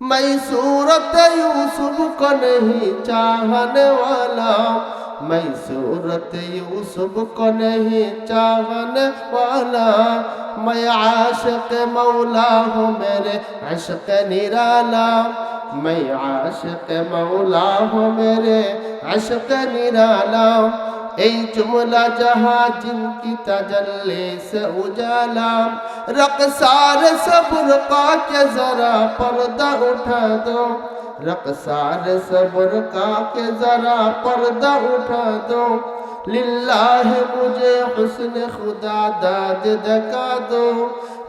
मैं सूरत यूसुफ को नहीं चाहने वाला, मैं सूरत यूसुफ को नहीं चाहने वाला, मैं आशिक मौला हूँ मेरे इश्क निराला, मैं आशिक मौला हूँ मेरे इश्क निराला। এই जुमला जहाँ जिनकी तजल्ली से उजाला, रक़सार सब्र का के जरा पर्दा उठा दो, रक़सार सब्र का के जरा पर्दा उठा दो, लिल्लाह मुझे हुस्न खुदा दाद दिखा दो,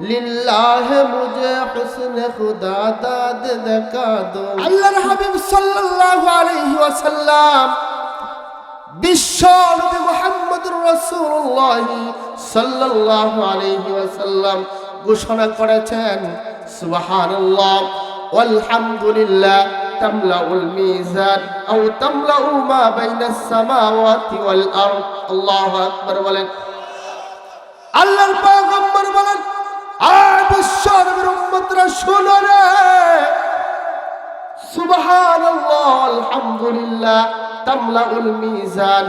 लिल्लाह मुझे हुस्न खुदा दाद दिखा दो। अल्लाहर हबीब सल्लल्लाहु अलैहि वसल्लम বিশ্ব নবী মুহাম্মদুর রাসূলুল্লাহ সাল্লাল্লাহু আলাইহি ওয়াসাল্লাম ঘোষণা করেছেন, সুবহানাল্লাহ ওয়ালহামদুলিল্লাহ তামলাউল মিজান আও তামলাউ মা বাইনাস সামাওয়াতি ওয়াল আরদ। আল্লাহু আকবার বলেন। আল্লাহর পয়গম্বর বলেন, আয় বিশ্ব নবীর উম্মতরা শোনো রে, সুবহানাল্লাহ আলহামদুলিল্লাহ তামলাউল মিজান।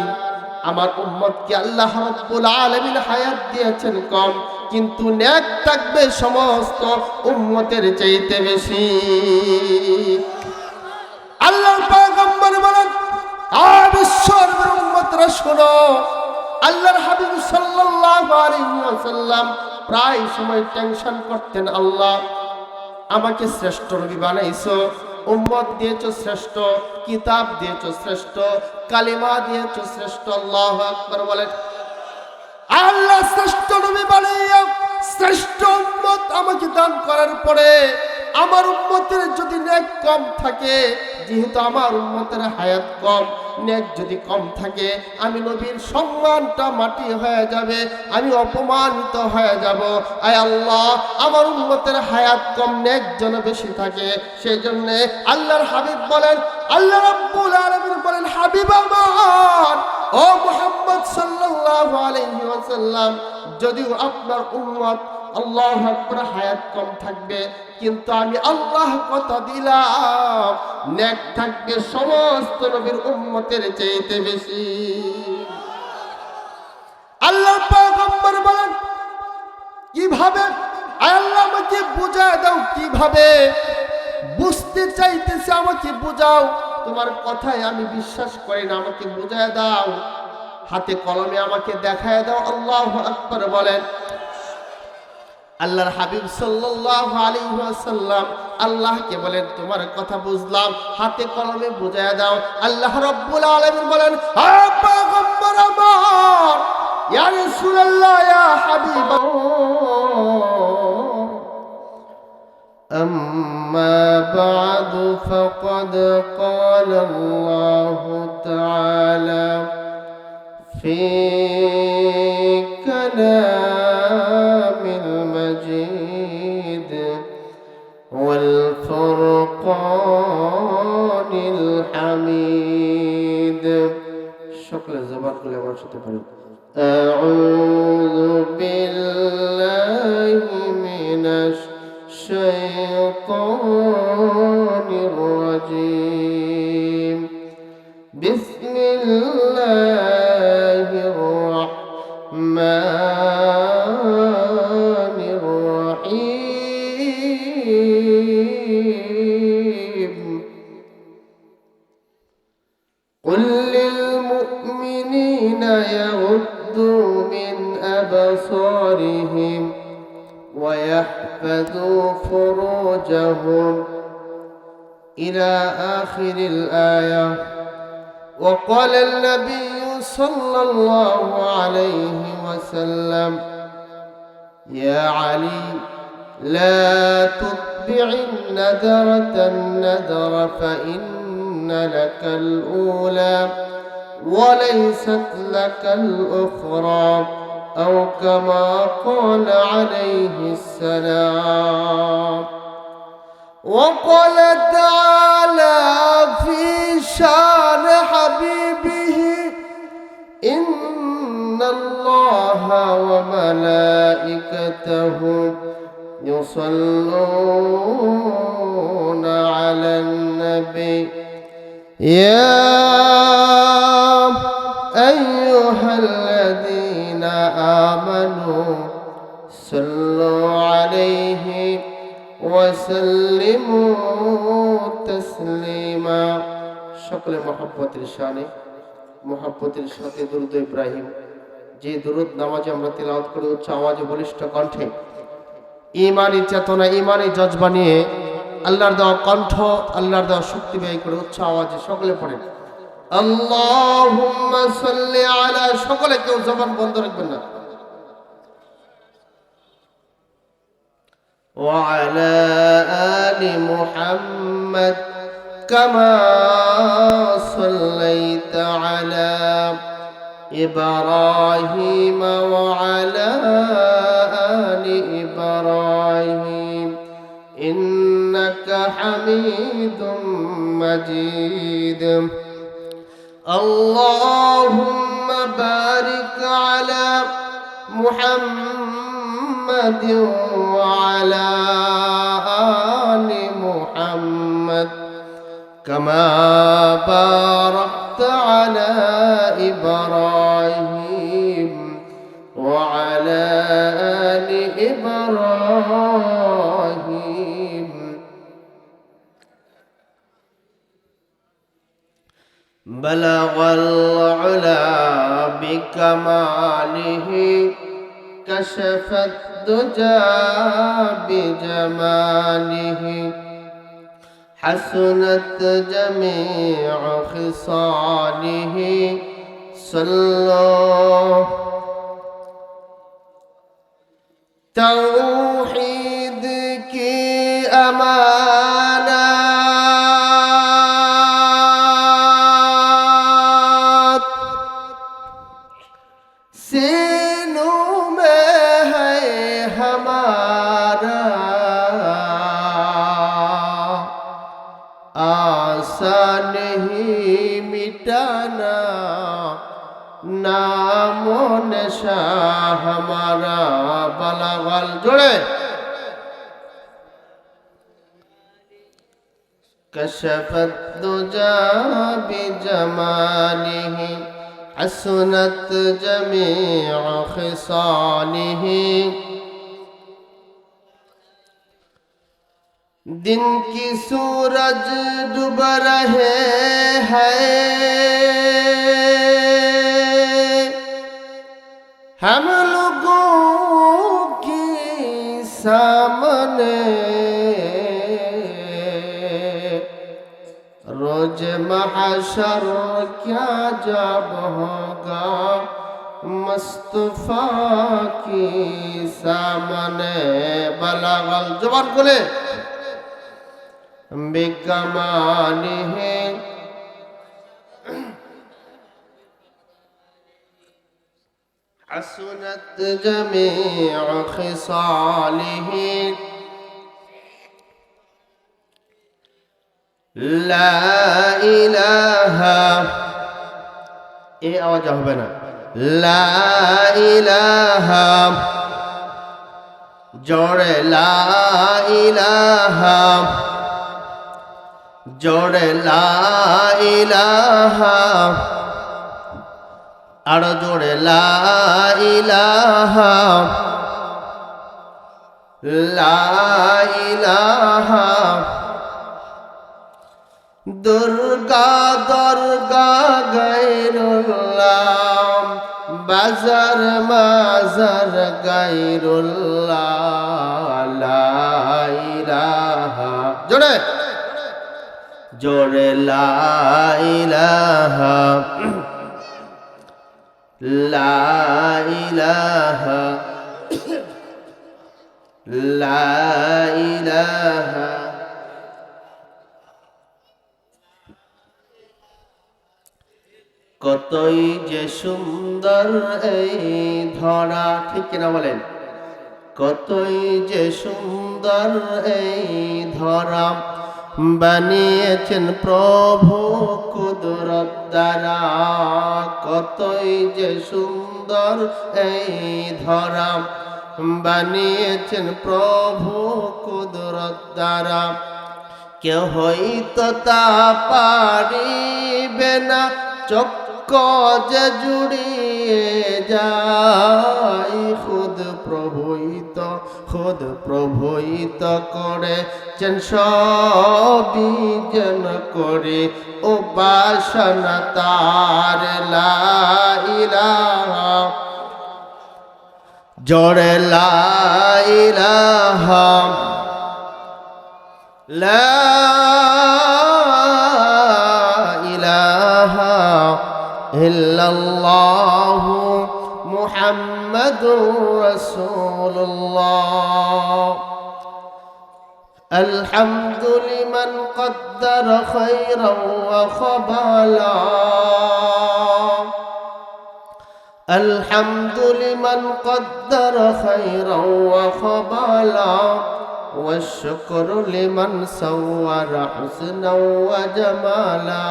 আমার উম্মতকে আল্লাহ রাব্বুল আলামিন হায়াত দিয়েছেন কম, কিন্তু নেক থাকবে সমস্ত উম্মতের চাইতে বেশি। আল্লাহর পয়গম্বর বলেন, আয় বিশ্বের উম্মতরা শোনো, আল্লাহর হাবিব সাল্লাল্লাহু আলাইহি ওয়াসাল্লাম প্রায় সময় টেনশন করতেন, আল্লাহ আমাকে শ্রেষ্ঠ নবী বানাইছো, উম্মত দিয়েছো শ্রেষ্ঠ, কিতাব দিয়েছো শ্রেষ্ঠ, কালিমা দিয়েছো শ্রেষ্ঠ। আল্লাহু আকবার বলেন। আল্লাহ শ্রেষ্ঠ নবী বানাইয়া শ্রেষ্ঠ উম্মত আমাকে দান করার পরে আমার উম্মতের যদি নেক কম থাকে, যেহেতু আমার উম্মতের হায়াত কম, নেক যদি কম থাকে, আমি নবীর সম্মানটা মাটি হয়ে যাবে, আমি অপমানিত হয়ে যাব। আয় আল্লাহ, আমার উম্মতের হায়াত কম, নেক যেন বেশি থাকে। সেই জন্য আল্লাহর হাবিব বলেন, আল্লাহ রাব্বুল আলামিন বলেন, হাবিব আমার ও মুহাম্মদ সাল্লাল্লাহু আলাইহি ওয়াসাল্লাম, যদিও আপনার উম্মত আল্লাহু আকবার হায়াত কম থাকবে, কিন্তু আমি আল্লাহ কথা দিলাম নেক থাকবে সমস্ত নবীর উম্মতের চাইতে বেশি। আল্লাহর পয়গম্বর বলেন, কিভাবে? আল্লাহ আমাকে বুঝায় দাও, কিভাবে বুঝতে চাইতেছে আমাকে বুঝাও, তোমার কথায় আমি বিশ্বাস করি না, আমাকে বুঝায় দাও, হাতে কলমে আমাকে দেখায় দাও। আল্লাহু আকবার বলেন। আল্লাহর হাবিব সাল্লাল্লাহু আলাইহি ওয়াসাল্লাম আল্লাহকে বলেন, তোমার কথা বুঝলাম, হাতে কলমে বুঝায় দাও। আল্লাহ রাব্বুল আলামিন বলেন, হে পয়গম্বর আমার, ইয়া রাসূলুল্লাহ, ইয়া হাবিবাল্লাহ, আম্মা বা'দু ফাকাদ ক্বালা আল্লাহু তাআলা ফি কালামিল মাজিদ ওয়াল ফুরকানিল হামিদ। সকলে জবান খুলে আমার সাথে পড়ুন, আউযু বিল্লাহি মিনাশ শাইতানির রাজীম, বিসমিল্লাহির রাহমানির রাহিম। কুল লিল মুমিনিনা ইয়াগুদ্দু মিন আবসারিহিম ويحفظوا فروجهم إلى آخر الآية. وقال النبي صلى الله عليه وسلم، يا علي لا تتبع النذرة النذر فإن لك الأولى وليست لك الأخرى، أو كما قال عليه السلام. وقال تعالى في شان حبيبه، إن الله وملائكته يصلون على النبي يا أيها الذين آمنوا صلوا عليه وسلموا تسليما সকলে মহব্বতের শানে মহব্বতের সাথে দুরূদ ইব্রাহিম যে দুরূদ নামাজে আমরা তেলাওয়াত করে উচ্চ আওয়াজে বলিষ্ঠ কণ্ঠে ঈমানি চেতনা ঈমানি জজবা নিয়ে আল্লাহর দেওয়া কণ্ঠ আল্লাহর দেওয়া শক্তি ব্যয় করে উচ্চ আওয়াজে সকলে পড়েন আল্লাহুম্মা সাল্লি আলা সকলে কেউ জবান বন্ধ রাখবেন না وعلى آل محمد كما صليت على إبراهيم وعلى آل إبراهيم إنك حميد مجيد اللهم بارك على محمد وعلى آل محمد كما باركت على إبراهيم وعلى آل إبراهيم بلغ العلا بكماله كشف الدجى بجماله حسنت جميع خصاله صلوا توحید کی امانات سینوں میں ہے ہمارا آسان نہیں مٹانا नाम नशा हमारा बलागल जोड़े कशफत दुजा बिजमालिहि हसनत जमीअ खिसालिहि दिन की सूरज डूब रहे हैं हम लोगों के सामने रोज महशर क्या जब होगा मुस्तफा की सामने बलागल जुबान खोले बिकमालिहि حسنت جميع خصاله لا إله ايه आवाज হবে না لا إله जोड़े لا إله जोड़े لا إله আর জোড়ে লা ইলাহা লা ইলাহা দুর্গা দরগা গায়রুল্লাহ বাজার মাজার গায়রুল্লাহ লা ইলাহা জোড়ে জোড়ে লা ইলাহা লা ইলাহা লা ইলাহা কতই যে সুন্দর এই ধরা ঠিক কিনা বলেন কতই যে সুন্দর এই ধরা বানিয়েছেন প্রভু কুদরত দ্বারা কতই যে সুন্দর এই ধরা বানিয়েছেন প্রভু কুদরত দ্বারা কেউ হইতো তা পারিবে না, চক্ক যে জুড়িয়ে যায়। খুদ প্রভুইত করে চেন সবই যেন করে উপাসনা তার। লা ইলাহা জোরে লা ইলাহা লা ইলাহা ইল্লাল্লাহু মুহাম্মাদুর রাসূলুল্লাহ। الحمد لمن قدر خيرا وخبالا، الحمد لمن قدر خيرا وخبالا، والشكر لمن صور حسنا وجمالا.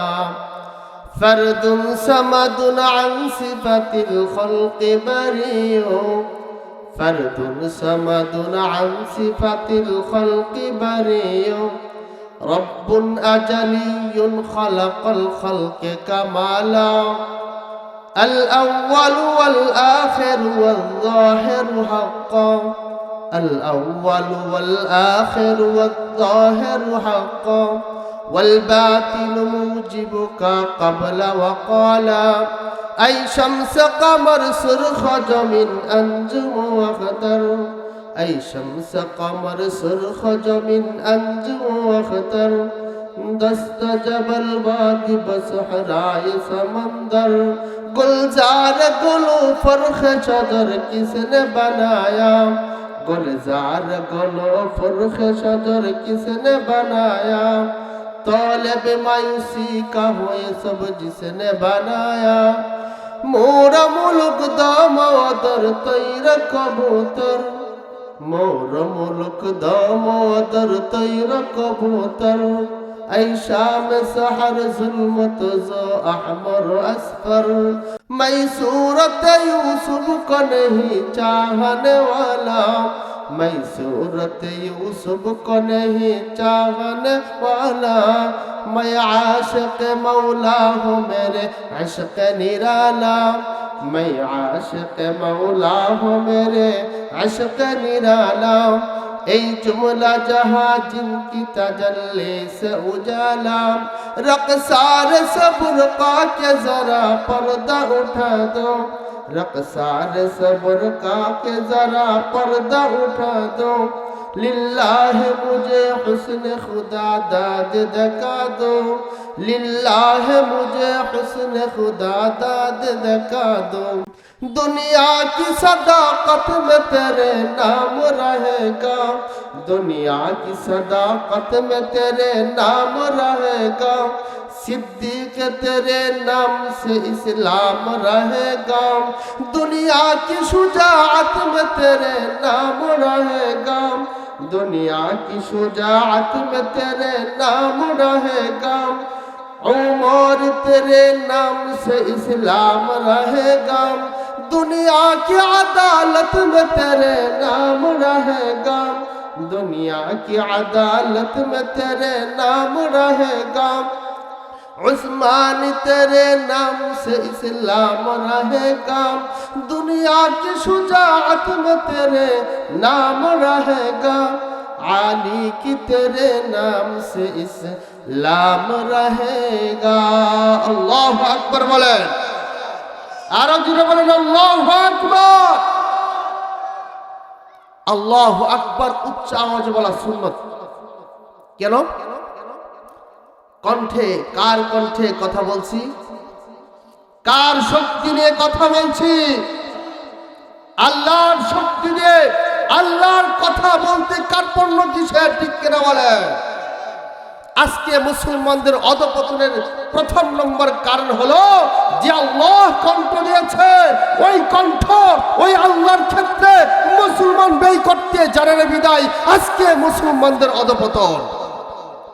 فرد صمد عن صفة الخلق بريء، فرد صمد عن صفة الخلق بريء، رب أجلي خلق الخلق كمالا. الأول والآخر والظاهر حقا، الأول والآخر والظاهر حقا، والباطل موجبك قبل وقالا. أي شمس قمر سرخج من أنجم واختر، أي شمس قمر سرخج من أنجم واختر، دست جبل وادی بصحرائے سمندر. گلزار گلو فرخ شجر کس نے بنایا، گلزار گلو فرخ شجر کس نے بنایا. طالب مایوسی کا ہو یہ سب جس نے بنایا. مورا ملک دام در تیر کبوتر، مورا ملک دام در تیر کبوتر. ای شام سحر ظلمت زو احمر اسفر، میں صورت یوسف کو نہیں چاہنے والا، میں صورت یوسف کو نہیں چاہنے والا. میں عاشق مولا ہوں میرے عشق نرالا، میں عاشق مولا ہوں میرے عشق نرالا. এই জুমলা जहां जिनकी तजल्ली से उजाला, रक़सार सब्र का के जरा पर्दा उठा दो, रक़सार सब्र का के जरा पर्दा उठा दो. लिल्लाह मुझे हुस्न खुदा दाद दिखा दो, लिल्लाह मुझे हुस्न खुदा दाद दिखा दो. दुनिया की सदाकत में तेरे नाम रहेगा, दुनिया की सदाकत में तेरे नाम रहेगा. सिद्दीक तेरे नाम से इस्लाम रहेगा, दुनिया की शुजाअत में तेरे नाम रहेगा, दुनिया की शुजाअत में तेरे नाम रहेगा. उमर तेरे नाम से इस्लाम रहेगा, दुनिया की अदालत में तेरे नाम रहेगा, दुनिया की अदालत में तेरे नाम रहेगा. उस्मान तेरे नाम से इस्लाम रहेगा, दुनिया की शुजाअत में तेरे नाम रहेगा. आली की तेरे नाम से इस्लाम रहेगा. अल्लाहु अकबर बोलें, आरो जुड़े बोलें अल्लाहु अकबर. अल्लाहु अकबर उच्च आवाजे बोला सुन्नत. কেন? কণ্ঠে, কার কণ্ঠে কথা বলছি, কার শক্তি নিয়ে কথা বলছি? আল্লাহর শক্তি দিয়ে আল্লাহর কথা বলতে কার্পণ্য কিসের? ঠিক কিনা বলে? আজকে মুসলমানদের অধপতনের প্রথম নম্বর কারণ হলো যে আল্লাহ কণ্ঠ দিয়েছে, ওই কণ্ঠ ওই আল্লাহর ক্ষেত্রে মুসলমান ব্যয় করতে জানে না বিদায় আজকে মুসলমানদের অধপতন।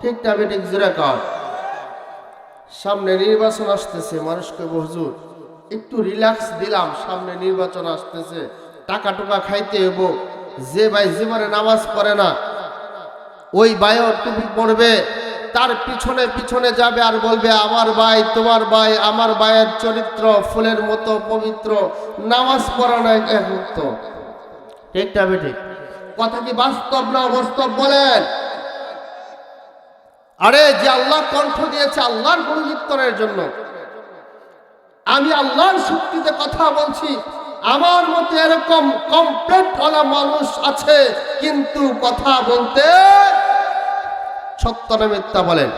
ঠিক না বেঠিক জোরে কর। সামনে নির্বাচন আসতেছে, মানুষকে হুজুর একটু রিল্যাক্স দিলাম, সামনে নির্বাচন আসতেছে, টাকা টুকা খাইতে হইব। যে ভাই জীবনে নামাজ পড়ে না ওই ভাইও টুপি পড়বে, তার পিছনে পিছনে যাবে আর বলবে আমার ভাই, তোমার ভাই, আমার ভাইয়ের চরিত্র ফুলের মতো পবিত্র, নামাজ পড়া না এক মুক্ত। ঠিক না বেঠিক? কথা কি বাস্তব না অবাস্তব বলেন? আরে যে আল্লাহ কণ্ঠ দিয়েছে আল্লাহর গুণকীর্তনের জন্য, আমি আল্লাহর শক্তিতে কথা বলছি। আমার মতে এরকম কমপ্লিট ওলা মানুষ আছে, কিন্তু কথা বলতে সত্য না মিথ্যা বলেন।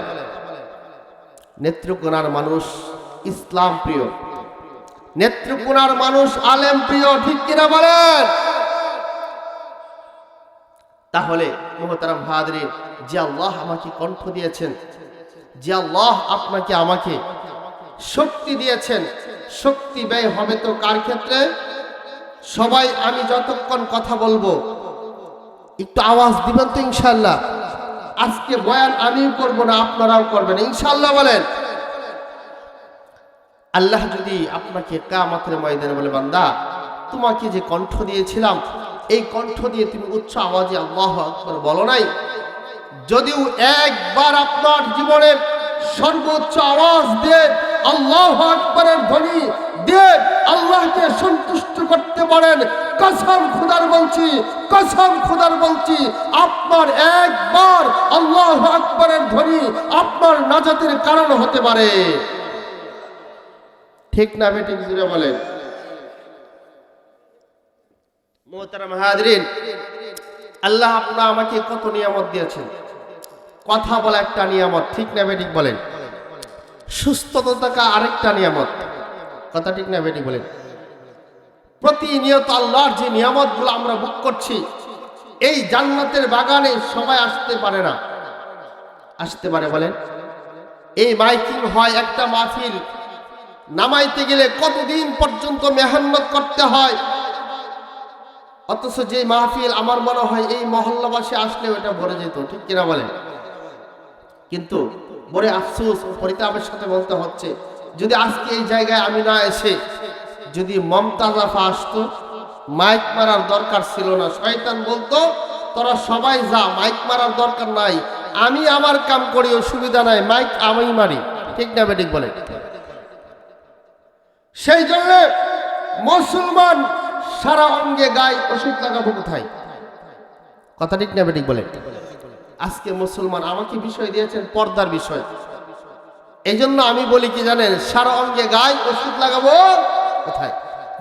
নেত্রকোনার মানুষ ইসলাম প্রিয়, নেত্রকোনার মানুষ আলেম প্রিয়, ঠিক কিনা বলেন? তাহলে মুহতারাম হাজরিন, যে আল্লাহ আমাকে কণ্ঠ দিয়েছেন, যে আল্লাহ আপনাকে আমাকে শক্তি দিয়েছেন, শক্তি ব্যয় হবে তো কার ক্ষেত্রে? সবাই আমি যতক্ষণ কথা বলবো একটু আওয়াজ দিবেন তো ইনশাআল্লাহ। আজকে বয়ান আমিও করব না, আপনারাও করবেন ইনশাআল্লাহ বলেন। আল্লাহ যদি আপনাকে কিয়ামতের ময়দানে বলে, বান্দা তোমাকে যে কণ্ঠ দিয়েছিলাম এই কণ্ঠ দিয়ে তুমি উচ্চ আওয়াজে আল্লাহু আকবার বলো নাই, যদিও একবার আপনার জীবনে সর্বোচ্চ আওয়াজ দিয়ে আল্লাহু আকবারের ধ্বনি দিয়ে আল্লাহকে সন্তুষ্ট করতে পারেন, কসম খোদার বলছি, কসম খোদার বলছি, আপনার একবার আল্লাহু আকবারের ধ্বনি আপনার নাজাতের কারণ হতে পারে। ঠিক না বেঠিক জুড়ে বলেন? মুহতারাম হাজরিন, আল্লাহ আপনা আমাকে কত নিয়ামত দিয়েছেন। কথা বলা একটা নিয়ামত, ঠিক না বেঠিক বলেন? সুস্থতা থাকা আরেকটা নিয়ামত, কথা ঠিক না বেঠিক বলেন? প্রতিনিয়ত আল্লাহর যে নিয়ামতগুলো আমরা ভোগ করছি, এই জান্নাতের বাগানে সবাই আসতে পারে না। আসতে পারে বলেন? এই মাইকিং হয়, একটা মাহফিল নামাইতে গেলে কতদিন পর্যন্ত মেহনত করতে হয়, অথচ যে মাহফিল আমার মনে হয় এই মহল্লাবাসী আসলে ওটা ভরে যেত, ঠিক কিনা বলেন? কিন্তু বড় আফসোস ও পরিতাপের সাথে বলতে হচ্ছে, যদি আজকে এই জায়গায় আমি না এসে যদি মমতাজ আফা আসতো, মাইক মারার দরকার ছিল না। শয়তান বলতো তোরা সবাই যা, মাইক মারার দরকার নাই, আমি আমার কাম করি, অসুবিধা নাই, মাইক আমি মারি, ঠিক না বেঠিক বলে? সেই জন্য মুসলমান সারা অঙ্গে গায়ে ওষুধ লাগাবো কোথায়? কথা ঠিক না বেঠিক বলে? আজকে মুসলমান আমাকে বিষয় দিয়েছেন পর্দার বিষয়, এই জন্য আমি বলি কি জানেন, সারা অঙ্গে গায়ে ওষুধ লাগাবো কোথায়?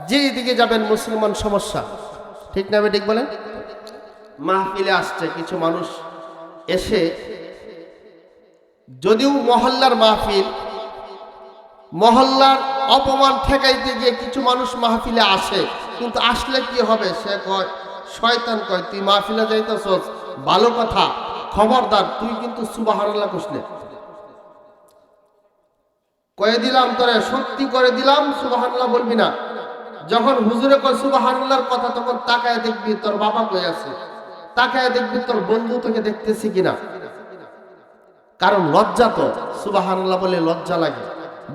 যেদিকে যাবেন মুসলমান সমস্যা, ঠিক না বেঠিক বলেন? মাহফিলে আসছে কিছু মানুষ এসে, যদিও মহল্লার মাহফিল, মহল্লার অপমান ঠেকাইতে গিয়ে কিছু মানুষ মাহফিলে আসে, কিন্তু আসলে কি হবে? সে কয়, শয়তান কয় তুই মাহফিলে যাইতেছস ভালো কথা, খবরদার তুই কিন্তু সুবহানাল্লাহ কইস না। কয়ে দিলাম তোরে, সত্যি করে দিলাম, সুবহানাল্লাহ বলবি না। যখন হুজুরে কয় সুবহানাল্লাহর কথা, তখন তাকায় দেখবি তোর বাবা কই আছে, তাকায় দেখবি তোর বন্ধু তোকে দেখতেছি কিনা। কারণ লজ্জা, তো সুবহানাল্লাহ বলে লজ্জা লাগে।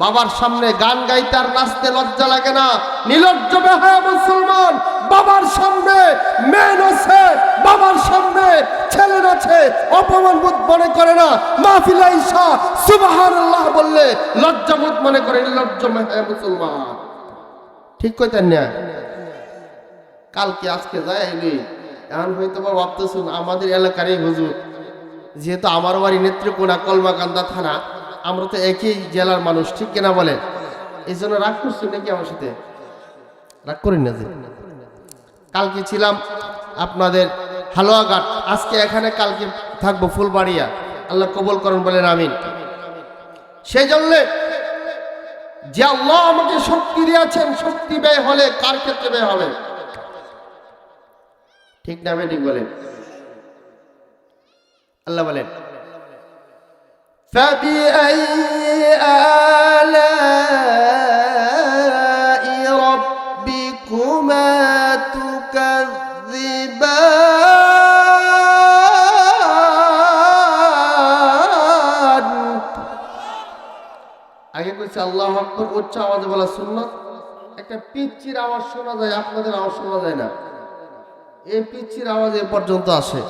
বাবার সামনে গান গাইতে আর নাচতে লজ্জা লাগে না? নির্লজ্জ বেহায়া মুসলমান বাবার সামনে মেয়ে নাচে, বাবার সামনে ছেলে নাচে, অপমান বোধ মনে করে না। মাহফিলে আইসা সুবহানাল্লাহ বললে লজ্জা বোধ মনে করে নির্লজ্জ বেহায়া মুসলমান, ঠিক কইতেন না? কালকে আজকে যাই আইলি, এখন হয়তো বা ভাবতেছুন আমাদের এলাকারই হুজুর, যেহেতু আমার বাড়ি নেত্রকোনা কলমাকান্দা থানা, আমরা তো একই জেলার মানুষ, ঠিক কিনা বলেন? এই জন্য রাগ করছি নাকি আমার সাথে? রাগ করি না। যে কালকে ছিলাম আপনাদের হালুয়াঘাট, আজকে এখানে, কালকে থাকবো ফুলবাড়িয়া। আল্লাহ কবুল করুন, বলেন আমিন। সেই জন্য যে আল্লাহ আমাকে শক্তি দিয়েছেন, শক্তি ব্যয় হলে কার ক্ষেত্রে ব্যয় হবে? ঠিক না বেঠিক বলেন? আল্লাহ বলেন, فبأي آلاء ربكما تكذبان। আগে কইছে আল্লাহু আকবার উচ্চ আওয়াজে বলা সুন্নাত। একটা পিচ্চির আওয়াজ শোনা যায়, আপনাদের আওয়াজ শোনা যায় না। এই পিচ্চির আওয়াজ এ পর্যন্ত আসে,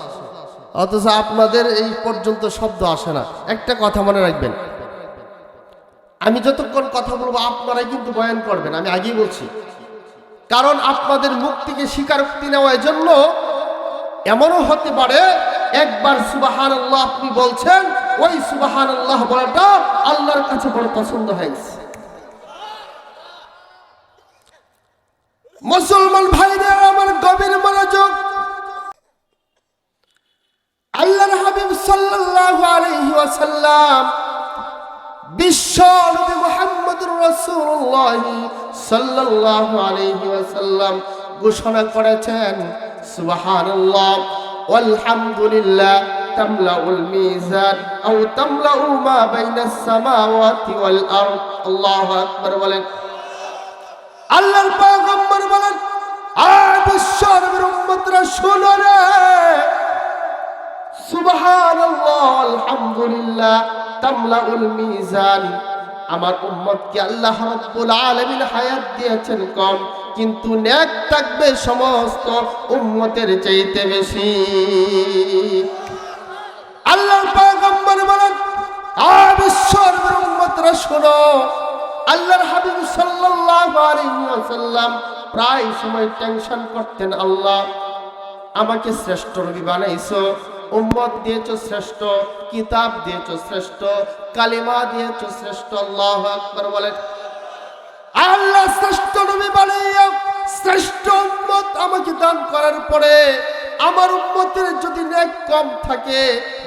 অথচ আপনাদের এই পর্যন্ত শব্দ আসে না। একটা কথা মনে রাখবেন, আমি যতক্ষণ কথা বলবো আপনারাই কিন্তু বয়ান করবেন, আমি আগেই বলছি। কারণ আপনাদের মুখ থেকে স্বীকারোক্তি নেওয়ার জন্য এমনও হতে পারে একবার সুবহানাল্লাহ আপনি বলছেন, ওই সুবহানাল্লাহ বলাটা আল্লাহর কাছে বড় পছন্দ হয়েছে। মুসলমান ভাইদের আমার গভীর মনোযোগ, আল্লাহর হাবিব সাল্লাল্লাহু আলাইহি ওয়াসাল্লাম বিশ্ব নবী মুহাম্মদুর রাসূলুল্লাহ সাল্লাল্লাহু আলাইহি ওয়াসাল্লাম ঘোষণা করেছেন, সুবহানাল্লাহ ওয়ালহামদুলিল্লাহ তামলাউল মিজান আও তামলাউ মা বাইনাস সামাওয়াতি ওয়াল আরদ। আল্লাহু আকবার বলেন। আল্লাহর পয়গম্বর বলেন, বিশ্ব নবীর উম্মতরা শোনো রে, সুবহানাল্লাহ আলহামদুলিল্লাহ তামলাউল মিজান। আমার উম্মতকে আল্লাহ রাব্বুল আলামিন হায়াত দিয়েছেন কম, কিন্তু নেক থাকবে সমস্ত উম্মতের চাইতে বেশি। আল্লাহর পয়গম্বর বলেন, বিশ্বের উম্মতরা শোনো, আল্লাহর হাবিব সাল্লাল্লাহু আলাইহি ওয়াসাল্লাম প্রায় সময় টেনশন করতেন, আল্লাহ আমাকে শ্রেষ্ঠ নবী বানাইছো, উম্মত দিয়েছো শ্রেষ্ঠ, কিতাব দিয়েছো শ্রেষ্ঠ, কালিমা দিয়েছো শ্রেষ্ঠ। আল্লাহু আকবার বলেন। আল্লাহ শ্রেষ্ঠ নবী বানাইয়া শ্রেষ্ঠ উম্মত আমাকে দান করার পরে আমার উম্মতের যদি নেক কম থাকে,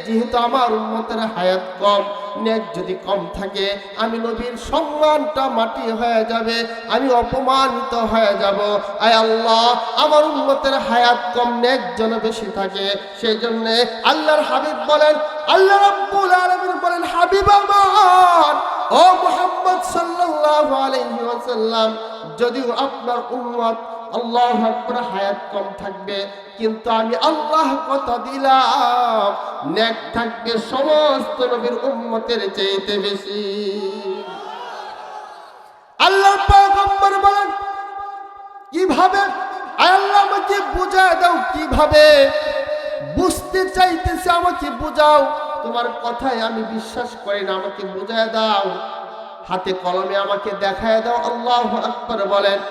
যেহেতু আমার উম্মতের হায়াত কম, নেক যদি কম থাকে, আমি নবীর সম্মানটা মাটি হয়ে যাবে, আমি অপমানিত হয়ে যাব। আয় আল্লাহ, আমার উম্মতের হায়াত কম, নেক যেন বেশি থাকে। সেই জন্য আল্লাহর হাবিব বলেন, আল্লাহ রাব্বুল আলামিন বলেন, হাবিব আমার ও মুহাম্মদ সাল্লাল্লাহু আলাইহি ওয়াসাল্লাম, যদিও আপনার উম্মত আল্লাহু আকবার হায়াত কম থাকবে, কিন্তু আমি আল্লাহ কথা দিলাম নেক থাকবে সমস্ত নবীর উম্মতের চাইতে বেশি। আল্লাহ পয়গম্বর বলেন, কিভাবে? আল্লাহ আমাকে বুঝায় দাও, কিভাবে বুঝতে চাইতেছে আমাকে বুঝাও, তোমার কথায় আমি বিশ্বাস করি না, আমাকে বুঝায় দাও, হাতে কলমে আমাকে দেখায় দাও। আল্লাহু আকবার বলেন।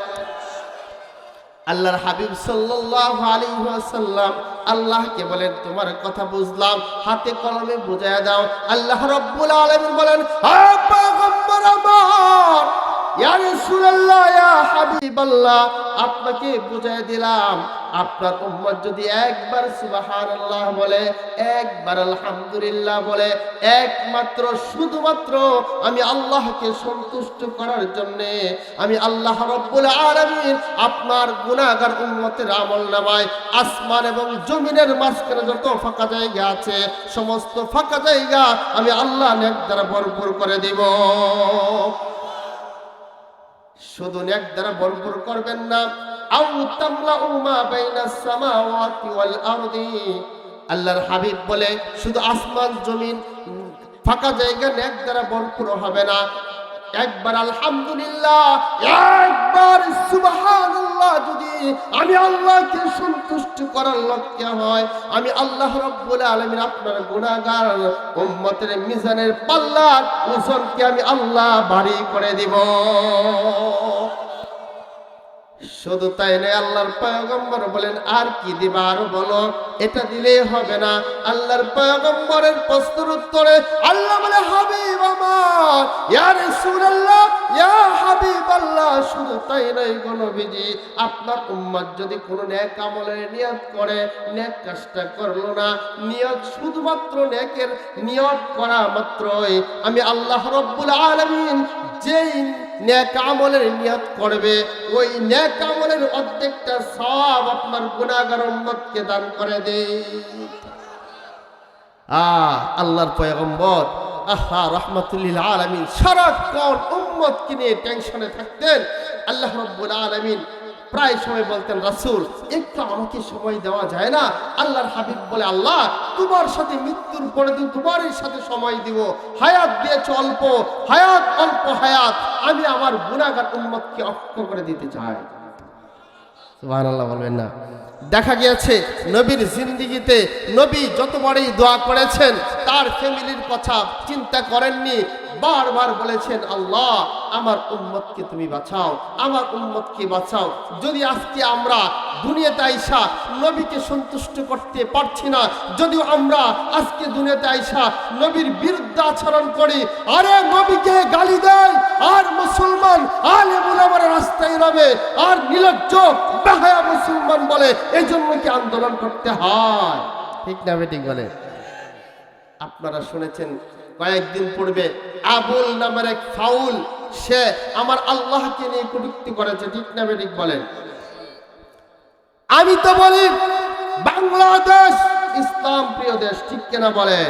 আল্লাহর হাবিব সাল্লাল্লাহু আলাইহি ওয়াসাল্লাম আল্লাহকে বলেন, তোমার কথা বুঝলাম, হাতে কলমে বুঝায় দাও। আল্লাহ রাব্বুল আলামিন বলেন, হে পয়গম্বর আমার, ইয়া রাসূলুল্লাহ, ইয়া হাবিবাল্লাহ, আপনাকে বুঝায় দিলাম, আপনার উম্মত যদি একবার সুবহানাল্লাহ বলে, একবার আলহামদুলিল্লাহ বলে, একমাত্র শুধুমাত্র আমি আল্লাহকে সন্তুষ্ট করার জন্য আমি আল্লাহ রাব্বুল আলামিন আপনার গুনাহগার উম্মতের আমলনামায় আসমান এবং জমিনের মাঝখানে যত ফাঁকা জায়গা আছে, সমস্ত ফাঁকা জায়গা আমি আল্লাহ নেক দ্বারা ভরপুর করে দেব। শুধু নেক দ্বারা ভরপুর করবেন না, আও তামলাউ মা বাইনাস সামাওয়াতি ওয়াল আরদি। আল্লাহর হাবিব বলে, শুধু আসমান জমিন ফাঁকা জায়গা নেক দ্বারা ভরপুর হবে না, একবার আলহামদুলিল্লাহ, একবার সুবহানাল্লাহ যদি আমি আল্লাহকে সন্তুষ্ট করার লক্ষ্যে হয়, আমি আল্লাহ রাব্বুল আলামিন আপনার গুনাহগার উম্মতের মিজানের পাল্লার ওজনকে আমি আল্লাহ ভারী করে দিব। শুধু তাই নয়, আল্লাহর পয়গম্বর বলেন, আর কি দিবা, আরো বলো। এটা দিলেই হবে না। আল্লাহর পয়গম্বরের প্রশ্নের উত্তরে আল্লাহ বলে, হাবিব আমার, ইয়া রাসূলুল্লাহ, ইয়া হাবিবাল্লাহ, শুধু তাই নয় গো নবীজি, আপনার উম্মত যদি কোনো নেক আমলের নিয়ত করে, নেক কাজটা করলো না, নিয়ত শুধুমাত্র নেকের নিয়ত করা মাত্রই আমি আল্লাহ রাব্বুল আলামিন যেই নেক আমলের নিয়ত করবে, ওই নেক আমলের অর্ধেকটা সওয়াব আপনার গুনাহগার উম্মতকে দান করে দেই। আল্লাহর পয়গম্বর রাহমাতুল লিল আলামিন সারাক্ষণ উম্মতকে নিয়ে টেনশনে থাকতেন। আল্লাহ রাব্বুল আলামিন প্রায় সময় বলতেন, রাসূল একটু আমাকে সময় দেওয়া যায় না? আল্লাহর হাবিব বলে, আল্লাহ তোমার সাথে মৃত্যুর পরে দিন তোমারই সাথে সময় দিব, হায়াত দিয়েছ অল্প, হায়াত অল্প হায়াত, আমি আমার গুনাহগার উম্মতকে অক্ষ করে দিতে চাই। সুবহানাল্লাহ বলবেন না। দেখা গিয়েছে নবীর জিন্দিগিতে নবী যতবারই দোয়া করেছেন তার ফ্যামিলির কথা চিন্তা করেননি, বারবার বলেছেন আল্লাহ আমার উম্মতকে তুমি বাঁচাও, আমার উম্মতকে বাঁচাও। যদি আজকে আমরা দুনিয়াতে আইসা নবীকে সন্তুষ্ট করতে পারছি না, যদিও আমরা আজকে দুনিয়াতে আইসা নবীর বিরুদ্ধে আচরণ করি, আরে নবীকে গালি দেয়, আর মুসলমান আলেম উলামারা রাস্তায় রবে আর নির্লজ্জ বেহায়া মুসলমান বলে, এই জন্য কি আন্দোলন করতে হয়? ঠিক না বেঠিক বলে? আপনারা শুনেছেন কয়েকদিন পূর্বে আবুল নামের এক ফাউল, সে আমার আল্লাহকে নিয়ে কটূক্তি করেছে। ঠিক না বেঠিক বলেন? আমি তো বলি বাংলাদেশ ইসলাম প্রিয় দেশ, ঠিক কিনা বলে?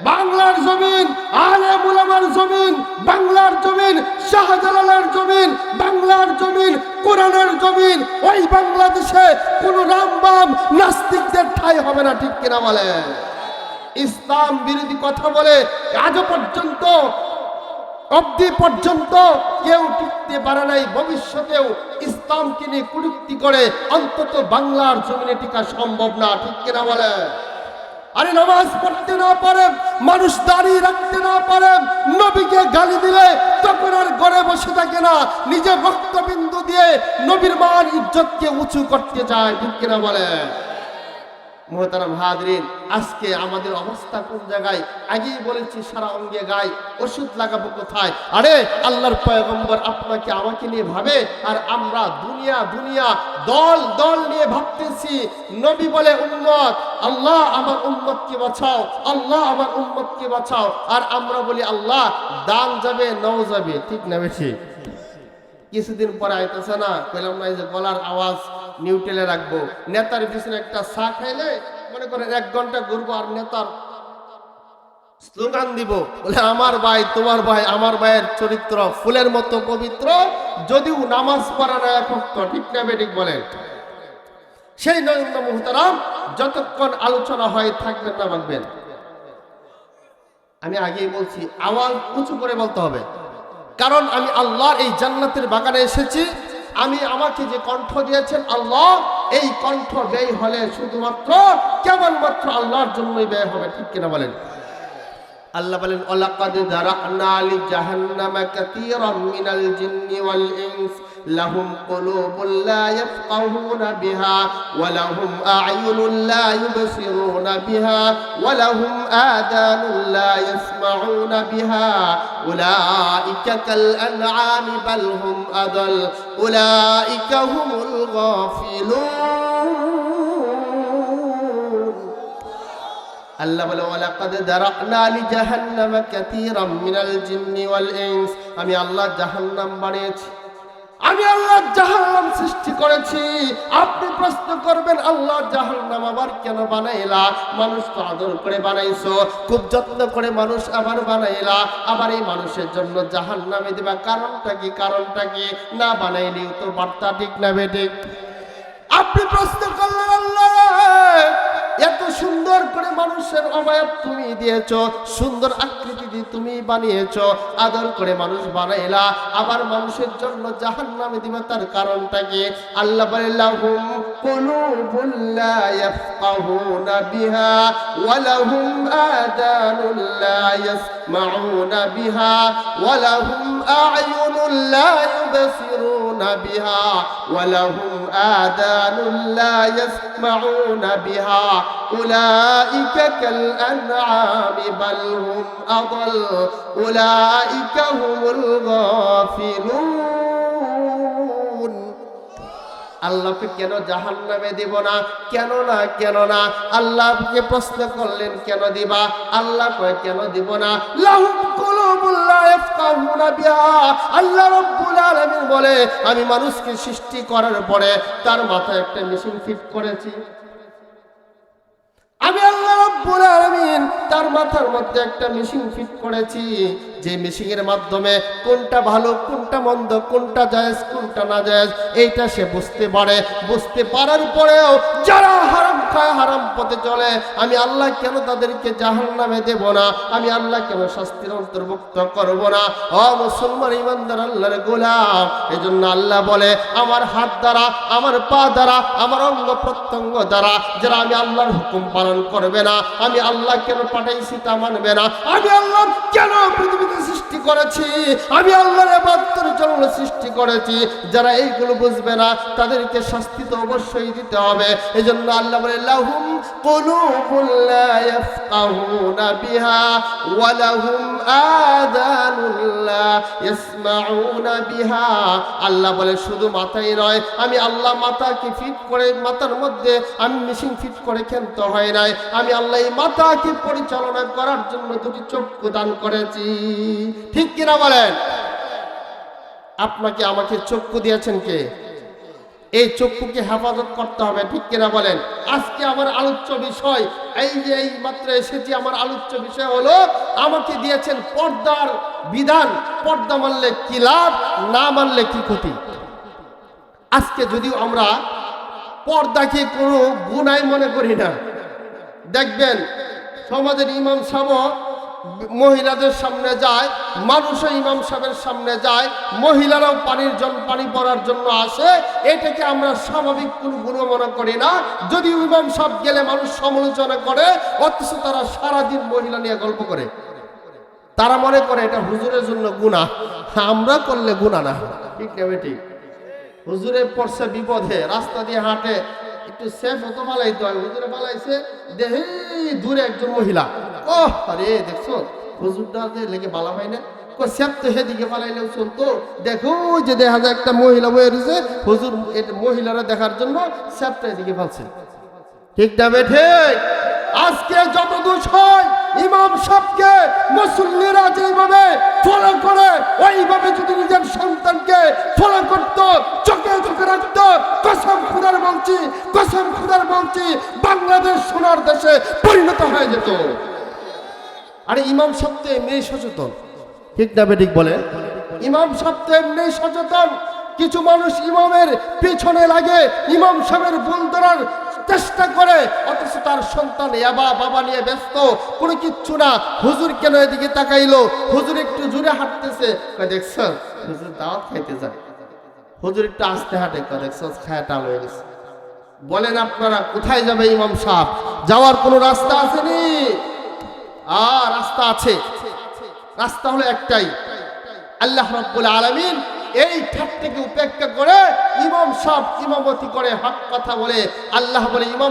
বাংলার জমিন আলেম উলামার জমিন, বাংলার জমিন শাহজালালের জমিন, বাংলার জমিন কোরআনের জমিন। ওই বাংলাদেশে কোন রামবাম নাস্তিকদের ঠাঁই হবে না, ঠিক কিনা বলে? ইসলাম বিরোধী কথা বলে আজও পর্যন্ত অবধি পর্যন্ত কেউ টিকতে পারে নাই, ভবিষ্যতেও ইসলামকে নিয়ে কটূক্তি করে অন্তত বাংলার জমিনে টিকা সম্ভব না, ঠিক কিনা বলে? আরে নামাজ পড়তে না পারে, মানুষ দাঁড়িয়ে রাখতে না পারে, নবীকে গালি দিলে তখন আর ঘরে বসে থাকে না, নিজের রক্তবিন্দু দিয়ে নবীর মান ইজ্জতকে উঁচু করতে চায়, ঠিক কিনা বলে? মুহতারাম হাজরিন, আজকে আমাদের অবস্থা কোন জায়গায়? আগেই বলেছি সারা অঙ্গে গায়, ওষুধ লাগাবো কোথায়? আরে আল্লাহর পয়গম্বর আপনাকে আমাকে নিয়ে ভাবে, আর আমরা দুনিয়া দুনিয়া দল দল নিয়ে ভাবতেছি। নবী বলে উম্মত, আল্লাহ আমার উম্মতকে বাঁচাও, আল্লাহ আমার উম্মতকে বাঁচাও, আর আমরা বলি আল্লাহ দান যাবে নাও যাবে, ঠিক না বেশি? কিছুদিন পরে আইতেছে না, কইলাম না, এই যে গলার আওয়াজ নিউট্রেলে রাখবো, নেতার পিছনে একটা চা খাইলে মনে করেন 1 ঘন্টা ঘুরবো আর নেতার স্লোগান দিব, বলে আমার ভাই তোমার ভাই, আমার ভাইয়ের চরিত্র ফুলের মতো পবিত্র, যদিও নামাজ পড়া না এখন, ঠিক না বেঠিক বলে? সেই নয়ন মুহতারাম যতক্ষণ আলোচনা হয় থাকবেন না ভাববেন। আমি আগেই বলছি আওয়াজ উঁচু করে বলতে হবে, কারণ আমি আল্লাহর এই জান্নাতের বাগানে এসেছি। আমি আমাকে যে কণ্ঠ দিয়েছেন আল্লাহ, এই কণ্ঠ ব্যয় হলে শুধুমাত্র কেবলমাত্র আল্লাহর জন্যই ব্যয় হবে, ঠিক কিনা বলেন? আল্লাহ বলেন ওয়ালাকাদ যারানা লিজাহান্নামা কাসীরাম মিনাল জিন্নি ওয়াল ইনস লাহুম কুলুবুন লা ইয়াফকাহুনা বিহা ওয়া লাহুম আ'য়ুনুন লা ইউবসিরুনা বিহা ওয়া লাহুম আযানুন লা ইয়াসমাউনা বিহা উলাইকা কাল আনআমি বাল হুম আদাল উলাইকা হুমুল গাফিলুন। আল্লাহ বলে ওয়ালাকাদ যারানা লিজাহান্নামা কাসীরাম মিনাল জিন্নি ওয়াল ইনস, আমি আল্লাহ জাহান্নাম বানিয়েছি, আমি আল্লাহ জাহান্নাম সৃষ্টি করেছি। আপনি প্রশ্ন করবেন আল্লাহ জাহান্নাম আবার কেন বানাইলা? মানুষ তো আদর করে বানাইছো, খুব যত্ন করে মানুষ আবার বানাইলা, আবার এই মানুষের জন্য জাহান্নামে দিবা, কারণটা কি? কারণটা কি? না বানাইলেও তো বার্তা, ঠিক না বেঠিক? আপনি প্রশ্ন করলেন আল্লাহ এত সুন্দর করে মানুষের অবয়ব তুমি দিয়েছ, সুন্দর আকৃতি দিয়ে তুমি বানিয়েছ, আদর করে মানুষ বানাইলা, আবার মানুষের জন্য জাহান্নামে দিবা, তার কারণটা কি? আল্লাহ বলে লাহুম কুলুবুন লা ইয়াফকাহুনা বিহা ওয়া লাহুম আযানুন লা ইয়াসমাউনা বিহা ওয়া লাহুম আ'য়ুনুন লা ইউবসিরুনা বিহা ওয়া লাহুম আযানুন লা ইয়াসমাউনা বিহা উলাইকা কাল আনআমি বাল হুম আদাল উলাইকা হুমুল গাফিলুন। আল্লাহকে কেন জাহান্নামে দিব না? কেন না? কেন না? আল্লাহকে প্রশ্ন করলেন কেন দিবা? আল্লাহ কয় কেন দিব না? লাহুম কুলুবুন লা ইয়াফকাহুনা বিহা। আল্লাহ রাব্বুল আলামিন বলে আমি মানুষকে সৃষ্টি করার পরে তার মাথায় একটা মেশিন ফিট করেছি। আমি আল্লাহ রাব্বুল আলামিন তার মাথার মধ্যে একটা মেশিন ফিট করেছি, যে মেশিনের মাধ্যমে কোনটা ভালো, কোনটা মন্দ, কোনটা জায়েজ, কোনটা না জায়েজ, এইটা সে বুঝতে পারে। বুঝতে পারার পরেও যারা হারাম খায়, হারাম পথে চলে, আমি আল্লাহ কেন তাদেরকে জাহান্নামে দেব না? আমি আল্লাহ কেন শাস্তির অন্তর্ভুক্ত করব না? ও মুসলমান ইমানদার আল্লাহর গোলাম, এজন্য আল্লাহ বলে আমার হাত দ্বারা, আমার পা দ্বারা, আমার অঙ্গ প্রত্যঙ্গ দ্বারা যারা আমি আল্লাহর হুকুম পালন করবে না, আমি আল্লাহ কেন পাঠাইছি তা মানবে না, আমি আল্লাহ কেন পৃথিবীতে সৃষ্টি করেছি, আমি আল্লাহর ইবাদতের জন্য সৃষ্টি করেছি, যারা এইগুলো বুঝবে না তাদেরকে শাস্তি তো অবশ্যই দিতে হবে। এজন্য আল্লাহ বলে লাহুম কুলুবুন লা ইয়াফকাহুনা বিহা ওয়া লাহুম আযানুন লা ইয়াসমাউনা বিহা। আল্লাহ বলে শুধু মাথাই নয়, আমি আল্লাহ মাথাকে ফিট করে, মাথার মধ্যে আমি মেশিন ফিট করে খেলতে হয় নাই, আমি আল্লাহ এই মাথাকে পরিচালনা করার জন্য দুটি চক্ষু দান করেছি। ঠিক কিনা বলেন? আপনাকে আমাকে চক্ষু দিয়েছেন কে? এই চক্ষুকে হেফাজত করতে হবে। ঠিক কিনা বলেন? আজকে আমার আলোচ্য বিষয়, এই যে এই মাত্র এসেছি, আমার আলোচ্য বিষয় হলো আমাকে দিয়েছেন পর্দার বিধান। পর্দা মানলে কি লাভ, না মানলে কি ক্ষতি। আজকে যদিও আমরা পর্দাকে কোনো গুনাহ মনে করি না, দেখবেন সমাজের ইমাম সাহেব মহিলাদের সামনে যায়, মানুষও ইমাম সাহেবের সামনে যায়, মহিলারাও পানি পড়ার জন্য আসে, এটাকে আমরা স্বাভাবিক কোনো গুনাহ মনে করি না। যদি ইমাম সাহেব গেলে মানুষ সমালোচনা করে, অথচ তারা সারাদিন মহিলা নিয়ে গল্প করে, তারা মনে করে এটা হুজুরের জন্য গুনাহ, আমরা করলে গুনাহ না। ঠিক না বেটি? হুজুরে পড়ছে বিপদে, রাস্তা দিয়ে হাঁটে, একটু সেফ হতো পালাইতে হয়, হুজুরে পালাইছে, দেখে দূরে একজন মহিলা, ও আরে দেখছো হুজুরটা লেগে বালা হয় না, সেফ তো সেদিকে পালাইলেও চলতো, দেখো যে দেখা যায় একটা মহিলা বয়ে রয়েছে, হুজুর মহিলারা দেখার জন্য সেফটা এদিকে ফালছে। ঠিক না বেঠে? আজকে যত দোষ হয়, ইমাম সাহেবকে মুসল্লিরা যেভাবে ফলো করে, ওইভাবে যদি নিজের সন্তানকে ফলো করত, চোখে চোখে রাখত, কসম খুদার বলছি, কসম খুদার বলছি, বাংলাদেশ সোনার দেশে পরিণত হয়ে যেত। আরে ইমাম সাহেব তো এমনি সচেতন। ঠিক না বেঠিক বলে? ইমাম সাহেব তো এমনি সচেতন। কিছু মানুষ ইমামের পিছনে লাগে, ইমাম সাহেবের ভুল ধরার চেষ্টা করে, অথচ তার সন্তান বাবা নিয়ে ব্যস্ত, কোনো কিচ্ছু না। হুজুর কেন এদিকে তাকাইলো, হুজুর একটু জোরে হাঁটতেছে, দেখছ হুজুর দাওয়াত খাইতে যায়, হুজুর একটু আস্তে হাঁটে, দেখছ খায় টাল হয়ে গেছে। বলেন আপনারা কোথায় যাবে ইমাম সাহেব? যাওয়ার কোনো রাস্তা আসেনি? রাস্তা আছে। রাস্তা হলো একটাই, আল্লাহ রাব্বুল আলামিন এই ঠাট থেকে উপেক্ষা করে ইমাম সাহেব ইমামতি করে, হক কথা বলে। আল্লাহ বলে ইমাম